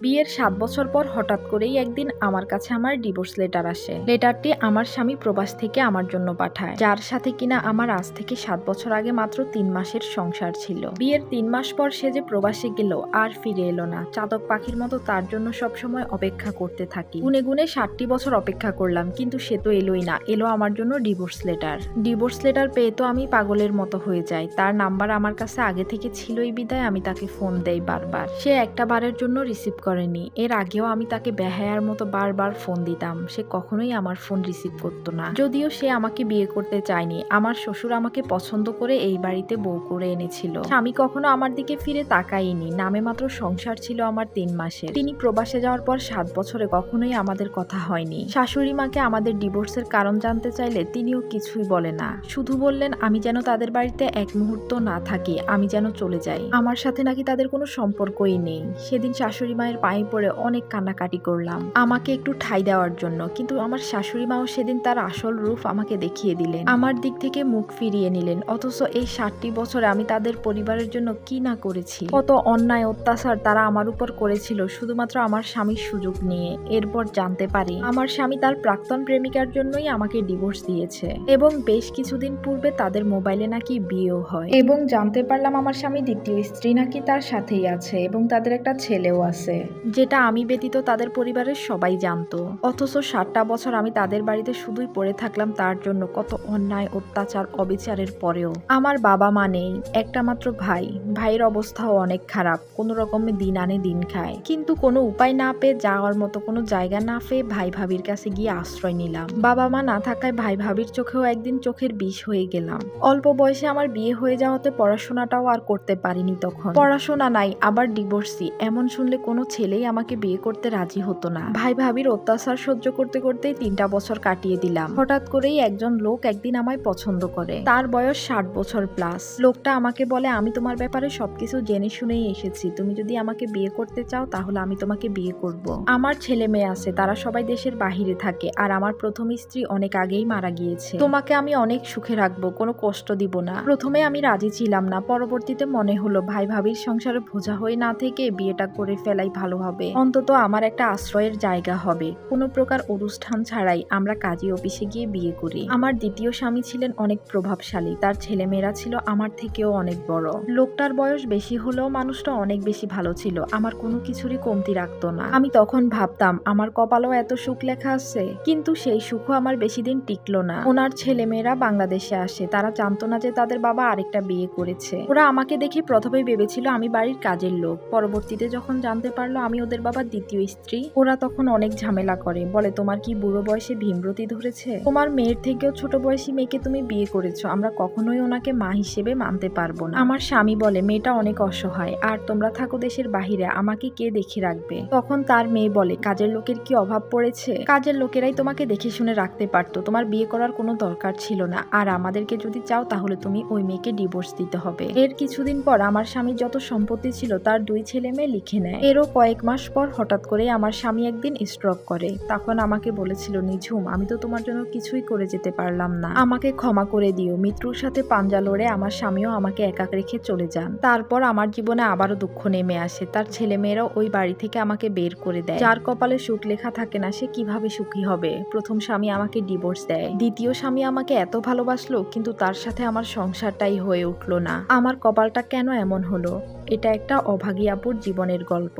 বিয়ের ৭ বছর পর হঠাৎ করেই একদিন আমার কাছে আমার ডিভোর্স লেটার আসে। লেটারটি আমার স্বামী প্রবাস থেকে আমার জন্য পাঠায়, যার সাথে কিনা আমার আজ থেকে ৭ বছর আগে মাত্র ৩ মাসের সংসার ছিল। বিয়ের ৩ মাস পর সে যে প্রবাসে গেল আর ফিরে এলো না, চাতক পাখির মতো তার জন্য সবসময় অপেক্ষা করতে থাকি। গুনে গুনে ৭টি বছর অপেক্ষা করলাম, কিন্তু সে তো এলোই না। এলো আমার জন্য ডিভোর্স লেটার। ডিভোর্স লেটার পেয়ে তো আমি পাগলের মতো হয়ে যাই। তার নাম্বার আমার কাছে আগে থেকে ছিলই বিদায় আমি তাকে ফোন দেই বারবার। সে একটা বারের জন্য রিসিভ করেনি। এর আগেও আমি তাকে বেহায়ার মতো বারবার ফোন দিতাম, সে কখনোই আমার ফোন রিসিভ করতো না। যদিও সে আমাকে বিয়ে করতে চায়নি, আমার শ্বশুর আমাকে পছন্দ করে এই বাড়িতে বউ করে এনেছিল। স্বামী কখনো আমার দিকে ফিরে তাকায়নি, নামে মাত্র সংসার ছিল আমার ৩ মাসের। তিনি প্রবাসে যাওয়ার পর ৭ বছরে কখনোই আমাদের কথা হয়নি। শাশুড়ি মাকে আমাদের ডিভোর্সের কারণ জানতে চাইলে তিনিও কিছুই বলে না, শুধু বললেন আমি যেন তাদের বাড়িতে এক মুহূর্ত না থাকি, আমি যেন চলে যাই। আমার সাথে নাকি তাদের কোনো সম্পর্কই নেই। সেদিন শাশুড়ি মায়ের পায়ে পড়ে অনেক কান্নাকাটি করলাম আমাকে একটু ঠাঁই দেওয়ার জন্য, কিন্তু আমার শাশুড়ি মাও সেদিন তার আসল রূপ আমাকে দেখিয়ে দিলেন, আমার দিক থেকে মুখ ফিরিয়ে নিলেন। অথচ এই ৭টি বছরে আমি তাদের পরিবারের জন্য কি না করেছি, কত অন্যায় অত্যাচার তারা আমার উপর করেছিল শুধুমাত্র আমার স্বামীর সুযোগ নিয়ে। এরপর জানতে পারি আমার স্বামী তার প্রাক্তন প্রেমিকার জন্যই আমাকে ডিভোর্স দিয়েছে, এবং বেশ কিছুদিন পূর্বে তাদের মোবাইলে নাকি বিয়েও হয়। এবং জানতে পারলাম আমার স্বামী দ্বিতীয় স্ত্রী নাকি তার সাথেই আছে, এবং তাদের একটা ছেলেও আছে, যেটা আমি ব্যতীত তাদের পরিবারের সবাই জানতো। অথচ ৭টা বছর আমি তাদের বাড়িতে শুধুই পড়ে থাকলাম তার জন্য। কত অন্যায় অত্যাচার অবিচারের পরেও আমার বাবা মা নেই, একটা মাত্র ভাই। ভাইয়ের অবস্থাও অনেক খারাপ, কোনো রকমে দিন আনে দিন খায়, কিন্তু কোনো উপায় না পেয়ে, যাওয়ার মতো কোনো জায়গা না পেয়ে ভাই ভাবির কাছে গিয়ে আশ্রয় নিলাম। বাবা মা না থাকায় ভাই ভাবির চোখেও একদিন চোখের বিষ হয়ে গেলাম। অল্প বয়সে আমার বিয়ে হয়ে যাওয়াতে পড়াশোনাটাও আর করতে পারিনি। তখন পড়াশোনা নাই, আবার ডিভোর্সি, এমন শুনলে কোনো ছেলেই আমাকে বিয়ে করতে রাজি হতো না। ভাই ভাবির অত্যাচার সহ্য করতে করতেই ৩টা বছর কাটিয়ে দিলাম। হঠাৎ করেই একজন লোক একদিন আমায় পছন্দ করে। তার বয়স ৬০ বছর প্লাস। লোকটা আমাকে বলে আমি তোমার ব্যাপারে সবকিছু জেনে শুনেই এসেছি, তুমি যদি আমাকে বিয়ে করতে চাও তাহলে আমি তোমাকে বিয়ে করব। আমার ছেলে মেয়ে আছে, তারা সবাই দেশের বাহিরে থাকে, আর আমার প্রথম স্ত্রী অনেক আগেই মারা গিয়েছে। তোমাকে আমি অনেক সুখে রাখবো, কোনো কষ্ট দিব না। প্রথমে আমি রাজি ছিলাম না, পরবর্তীতে মনে হলো ভাই ভাবির সংসারে বোঝা হয়ে না থেকে বিয়েটা করে ফেলাই ভালো হবে, অন্তত আমার একটা আশ্রয়ের জায়গা হবে। কোনো প্রকার অনুষ্ঠান ছাড়াই আমরা কাজী অফিসে গিয়ে বিয়ে করি। আমার দ্বিতীয় স্বামী ছিলেন অনেক প্রভাবশালী, তার ছেলেমেয়েরা ছিল আমার থেকেও অনেক বড়। লোকটার বয়স বেশি হলেও মানুষটা অনেক বেশি ভালো ছিল, আমার কোনো কিছুরই কমতি রাখতো না। আমি তখন ভাবতাম আমার কপালেও এত সুখ লেখা আছে, কিন্তু সেই সুখও আমার বেশি দিন টিকলো না। ওনার ছেলেমেয়েরা বাংলাদেশে আসে, তারা জানতো না যে তাদের বাবা আরেকটা বিয়ে করেছে। ওরা আমাকে দেখে প্রথমেই ভেবেছিল আমি বাড়ির কাজের লোক। পরবর্তীতে যখন জানতে পারলো আমি ওদের বাবার দ্বিতীয় স্ত্রী, ওরা তখন অনেক ঝামেলা করে, বলে তোমার কি বুড়ো বয়সে ভীমরতি ধরেছে? তোমার মেয়ের থেকেও ছোট বয়সী মেয়েকে তুমি বিয়ে করেছো, আমরা কখনোই ওনাকে মা হিসেবে মানতে পারবো না। আমার স্বামী বলে মেয়েটা অনেক অসহায়, আর তোমরা থাকো দেশের বাহিরে, আমাকে কে দেখে রাখবে? তখন তার মেয়ে বলে কাজের লোকের কি অভাব পড়েছে? কাজের লোকেরাই তোমাকে দেখে শুনে রাখতে পারতো, তোমার বিয়ে করার কোনো দরকার ছিল না। আর আমাদেরকে যদি চাও তাহলে তুমি ওই মেয়েকে ডিভোর্স দিতে হবে। এর কিছুদিন পর আমার স্বামীর যত সম্পত্তি ছিল তার 2 ছেলে মেয়ে লিখে নেয়। এরও কয়েক মাস পর হঠাৎ করে আমার স্বামী একদিন স্ট্রোক করে। তখন আমাকে বলেছিল নিঝুম, আমি তো তোমার জন্য কিছুই করে যেতে পারলাম না, আমাকে ক্ষমা করে দিও। মৃত্যুর সাথে পাঞ্জা লড়ে আমার স্বামীও আমাকে একা রেখে চলে যান। তারপর আমার জীবনে আবারও দুঃখ নেমে আসে, তার ছেলেমেয়েরাও ওই বাড়ি থেকে আমাকে বের করে দেয়। যার কপালে সুখ লেখা থাকে না সে কিভাবে সুখী হবে? প্রথম স্বামী আমাকে ডিভোর্স দেয়, দ্বিতীয় স্বামী আমাকে এত ভালোবাসলো, কিন্তু তার সাথে আমার সংসারটাই হয়ে উঠলো না। আমার কপালটা কেন এমন হলো? এটা একটা অভাগী আপুর জীবনের গল্প।